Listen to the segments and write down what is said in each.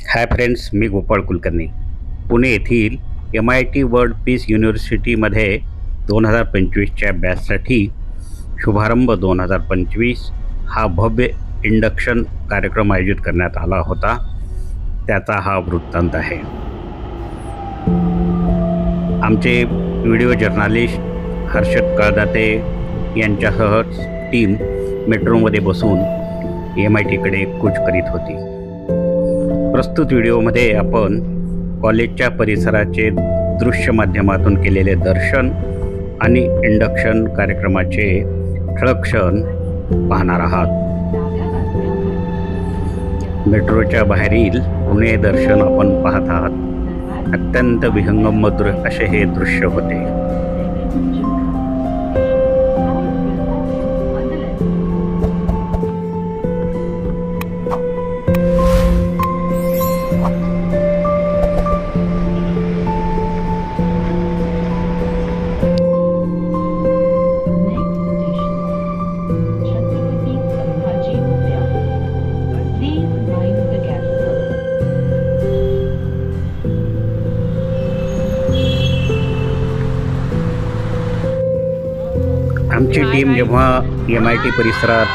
Hi friends, मी गोपाळ कुलकर्णी. पुणे येथील MIT world peace युनिव्हर्सिटीमध्ये 2025च्या बॅचसाठी शुभारंभ 2025 हा भव्य इंडक्शन कार्यक्रम आयोजित करण्यात आला होता. त्याचा हा वृत्तांत आहे. आमचे व्हिडिओ जर्नलिस्ट हर्षद कळदाते यांच्यासह टीम मेट्रोमध्ये बसून MITकडे कूच करीत होती. प्रस्तुत व्हिडिओमध्ये आपण कॉलेजच्या परिसराचे दृश्य माध्यमातून केलेले दर्शन आणि इंडक्शन कार्यक्रमाचे ठळक क्षण पाहणार आहात. मेट्रोच्या बाहेरील पुणे दर्शन आपण पाहत आहात. अत्यंत विहंगम असे हे दृश्य होते. आमची टीम जेव्हा MIT परिसरात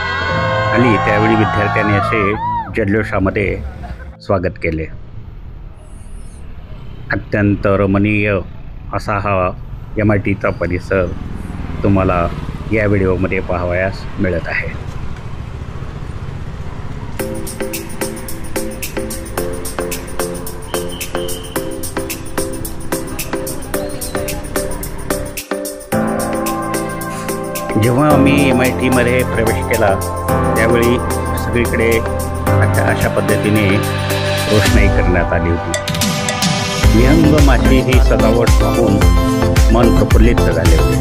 आली त्यावेळी विद्यार्थ्यांनी असे जल्लोषामध्ये स्वागत केले. अत्यंत रमणीय असा हा MITचा परिसर तुम्हाला या व्हिडिओमध्ये पाहावयास मिळत आहे. जेव्हा आम्ही MITमध्ये प्रवेश केला त्यावेळी सगळीकडे अशा पद्धतीने रोषणाई करण्यात आली होती. विहंगम अशी ही सजावट पाहून मन प्रफुल्लित झाले होते.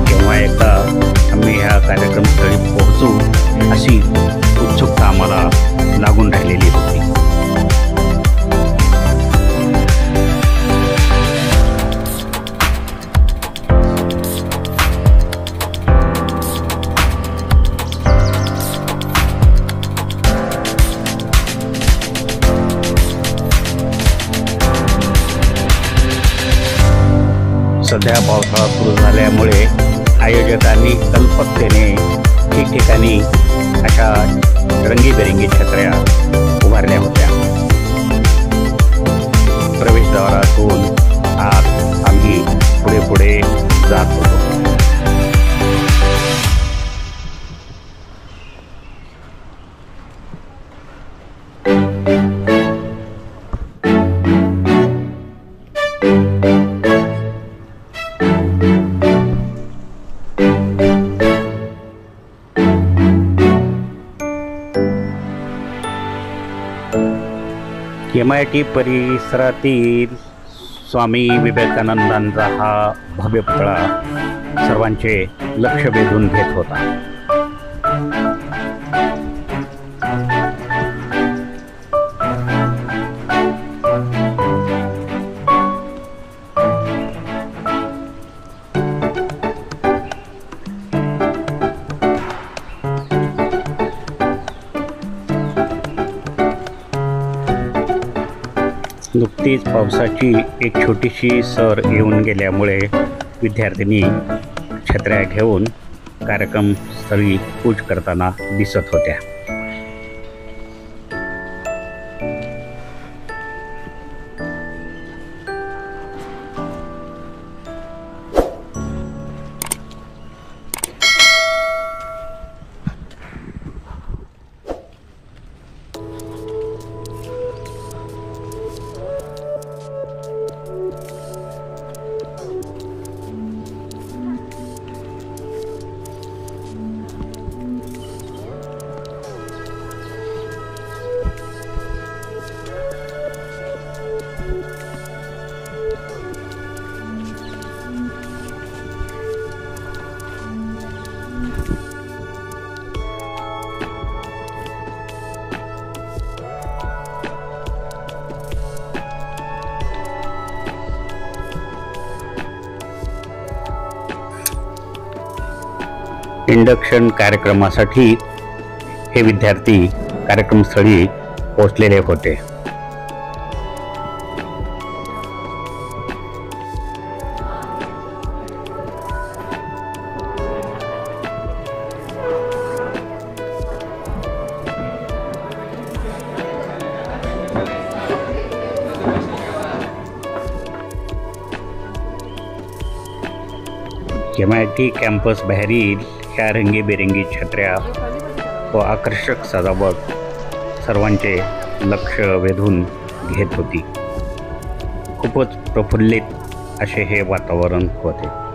जेव्हा एकदा आम्ही ह्या कार्यक्रमस्थळी पोहोचू अशी उत्सुकता आम्हाला लागून राहिलेली होती. सध्या पावसाळा सुरू झाल्यामुळे आयोजकांनी कल्पकतेने ठिकठिकाणी अशा रंगीबेरंगी छत्र्या उभारल्या होत्या. प्रवेशद्वारातून आत आम्ही पुढे जात होतो. MIT परिसरातील स्वामी विवेकानंदांचा हा भव्य पुतळा सर्वांचे लक्ष वेधून घेत होता. नुकतीच पावसाची एक छोटीशी सर येऊन गेल्यामुळे विद्यार्थिनी छत्र्या घेऊन कार्यक्रमस्थळी कूच करताना दिसत होत्या. इंडक्शन कार्यक्रमासाठी हे विद्यार्थी कार्यक्रमस्थळी पोचलेले होते. MIT कॅम्पस बाहेरील ह्या रंगीबेरंगी छत्र्या व आकर्षक सजावट सर्वांचे लक्ष वेधून घेत होती. खूपच प्रफुल्लित असे हे वातावरण होते.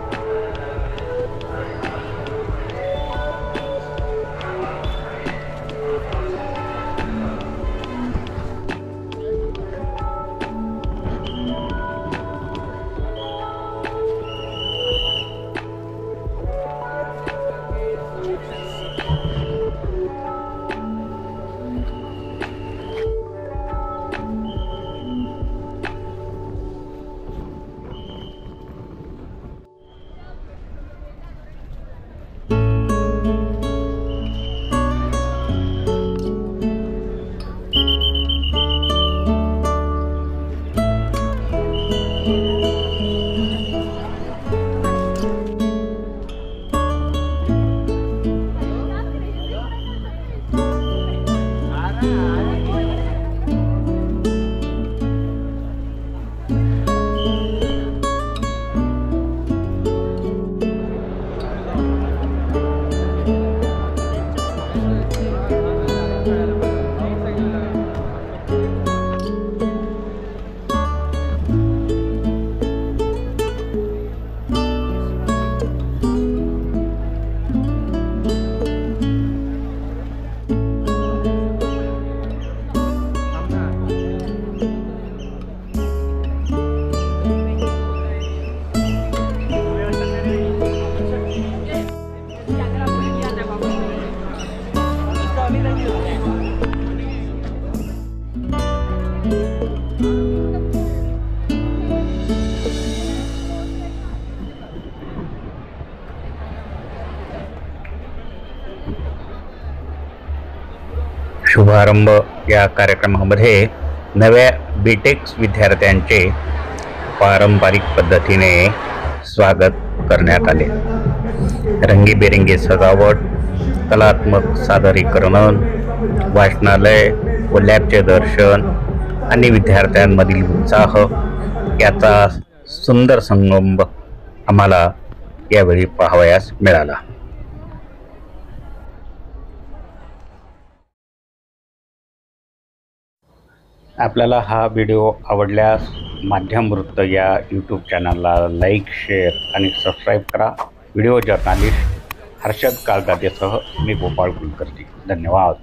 शुभारंभ या कार्यक्रमामध्ये नव्या बीटेक विद्यार्थ्यांचे पारंपरिक पद्धतीने स्वागत करण्यात आले. रंगीबेरंगी सजावट, कलात्मक सादरीकरण, वाचनालय व लॅबचे दर्शन आणि विद्यार्थ्यांमधील उत्साह याचा सुंदर संगम आम्हाला यावेळी पाहावयास मिळाला. आपल्याला हा व्हिडिओ आवडल्यास माध्यम वृत्त या यूट्यूब चॅनलला लाईक, शेअर आणि सबस्क्राईब करा. व्हिडिओ जर्नालिस्ट हर्षद काळदादेसह मी गोपाळ कुलकर्णी. धन्यवाद.